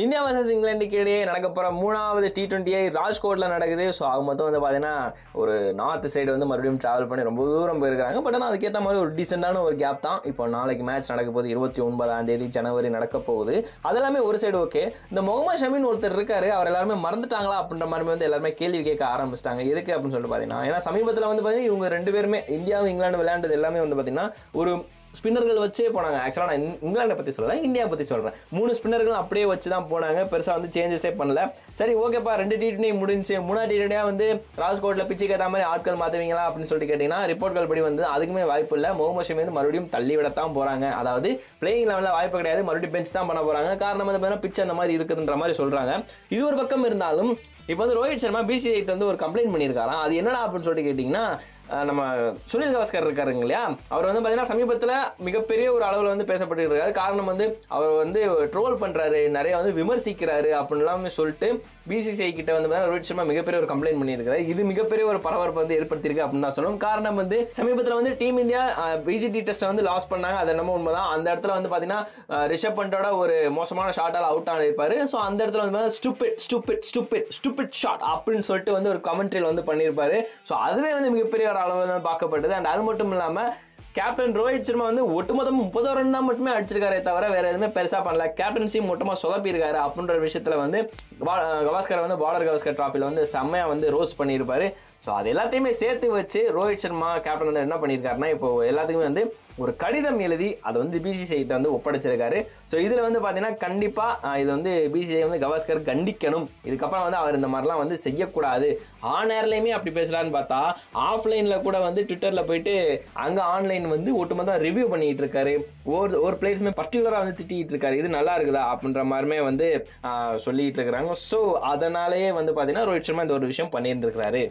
India versus இங்கிலாந்துக்கு இடையே நடக்க போகிற 3வது T20 ராஜ்கோட்டில் நடக்குது. ஸோ அவங்க மொத்தம் வந்து பார்த்தீங்கன்னா ஒரு நார்த் சைடு வந்து மறுபடியும் ட்ராவல் பண்ணி ரொம்ப தூரம் போயிருக்காங்க. பட் ஆனால் அதுக்கேற்ற மாதிரி ஒரு டீசெண்டான ஒரு கேப் தான். இப்போ நாளைக்கு மேட்ச் நடக்க போகுது, 29 ஜனவரி நடக்க போகுது. அதெல்லாமே ஒரு சைடு ஓகே. இந்த முகமது ஷமின்னு ஒருத்தர் இருக்காரு, அவர் எல்லாருமே மறந்துட்டாங்களா அப்படின்ற மாதிரி வந்து எல்லாருமே கேள்வி கேட்க ஆரம்பிச்சிட்டாங்க. எதுக்கு அப்படின்னு சொல்லிட்டு பார்த்தீங்கன்னா, ஏன்னா சமீபத்தில் வந்து பார்த்தீங்கன்னா இவங்க 2 பேருமே இந்தியாவும் இங்கிலாந்து விளையாண்டது எல்லாமே வந்து பார்த்தீங்கன்னா ஒரு ஸ்பின்னர்கள் வச்சே போனாங்க. ஆக்சுவலாக நான் இங்கிலாண்டை பற்றி சொல்லலை, இந்தியா பற்றி சொல்கிறேன். 3 ஸ்பின்னர்கள் அப்படியே வச்சு தான் போனாங்க, பெருசாக வந்து சேஞ்சஸே பண்ணல. சரி ஓகேப்பா, 2 T20 முடிஞ்சு 3வது T20 வந்து ராஜ்கோட்டில் பிச்சுக்கு ஏற்ற மாதிரி ஆட்கள் மாற்றுவீங்களா அப்படின்னு சொல்லிட்டு கேட்டிங்கன்னா ரிப்போர்ட்கள் படி வந்து அதுக்குமே வாய்ப்பு இல்லை. முகமது ஷமி வந்து மறுபடியும் தள்ளி விடத்தான் போகிறாங்க. அதாவது பிளேயிங் லெவலில் வாய்ப்பு கிடையாது, மறுபடியும் பெஞ்ச் தான் பண்ண போகிறாங்க. காரணம் வந்து பார்த்தீங்கன்னா பிச் அந்த மாதிரி இருக்குதுன்ற மாதிரி சொல்கிறாங்க. இது ஒரு பக்கம் இருந்தாலும் இப்போ வந்து ரோஹித் சர்மா BCCI வந்து ஒரு கம்ப்ளைண்ட் பண்ணியிருக்காராம். அது என்னடா அப்படின்னு சொல்லிட்டு கேட்டிங்கன்னா, நம்ம சுனில் கவாஸ்கர் இருக்காருங்க இல்லையா, அவர் வந்து பார்த்தீங்கன்னா சமீபத்தில் மிகப்பெரிய ஒரு அளவில் வந்து பேசப்பட்டு இருக்காரு. காரணம் வந்து அவர் வந்து ட்ரோல் பண்ணுறாரு, நிறைய வந்து விமர்சிக்கிறாரு அப்படின்லாம் சொல்லிட்டு BCCI கிட்ட வந்து பார்த்தீங்கன்னா ரோஹித் சர்மா மிகப்பெரிய ஒரு கம்ப்ளைண்ட் பண்ணியிருக்காரு. இது மிகப்பெரிய ஒரு பரபரப்பு வந்து ஏற்படுத்தியிருக்கு அப்படின்னு தான் சொல்லணும். காரணம் வந்து சமீபத்தில் வந்து டீம் இந்தியா BGT டெஸ்ட்டை வந்து லாஸ் பண்ணாங்க, அது என்னமோ உண்மைதான். அந்த இடத்துல வந்து பார்த்தீங்கன்னா ரிஷப் பண்டோட ஒரு மோசமான ஷாட்டால் அவுட் ஆகிருப்பாரு. ஸோ அந்த இடத்துல வந்து ஸ்டூபிட் ஷாட் அப்படின்னு சொல்லிட்டு வந்து ஒரு கமெண்ட்ரியில் வந்து பண்ணியிருப்பாரு. ஸோ அதுவே வந்து மிகப்பெரிய ஒரு அளவு தான் பார்க்கப்பட்டது. அண்ட் அது மட்டும் இல்லாமல் கேப்டன் ரோஹித் சர்மா வந்து ஒட்டுமொத்தமாக 30 ரன் தான் மட்டுமே அடிச்சிருக்காரே தவிர வேற எதுவுமே பெருசாக பண்ணல. கேப்டன்சி மொத்தமாக சொதப்பியிருக்காரு அப்படின்ற விஷயத்தில் வந்து கவாஸ்கர் வந்து பாலர் கவாஸ்கர் டிராஃபியில் வந்து செம்மையாக வந்து ரோஸ் பண்ணியிருப்பாரு. ஸோ அது எல்லாத்தையுமே சேர்த்து வச்சு ரோஹித் சர்மா கேப்டன் வந்து என்ன பண்ணியிருக்காருன்னா, இப்போ எல்லாத்துக்குமே வந்து ஒரு கடிதம் எழுதி அதை வந்து BCCI கிட்ட வந்து ஒப்படைச்சிருக்காரு. ஸோ இதில் வந்து பார்த்தீங்கன்னா கண்டிப்பாக இது வந்து BCCI வந்து கவாஸ்கர் கண்டிக்கணும். இதுக்கப்புறம் வந்து அவர் இந்த மாதிரிலாம் வந்து செய்யக்கூடாது. ஆன்லைன்லேயுமே அப்படி பேசுகிறான்னு பார்த்தா ஆஃப்லைனில் கூட வந்து ட்விட்டரில் போயிட்டு அங்கே ஆன்லைன் வந்து ஒட்டுமொத்தம் ரிவ்யூ பண்ணிட்டு இருக்காரு. ஒரு பிளேயர்ஸுமே பர்டிகுலராக வந்து திட்டிகிட்டு இருக்காரு, இது நல்லா இருக்குதா அப்படின்ற மாதிரிமே வந்து சொல்லிட்டு இருக்கிறாங்க. ஸோ அதனாலேயே வந்து பார்த்தீங்கன்னா ரோஹித் சர்மா இந்த ஒரு விஷயம் பண்ணியிருந்துருக்கிறாரு.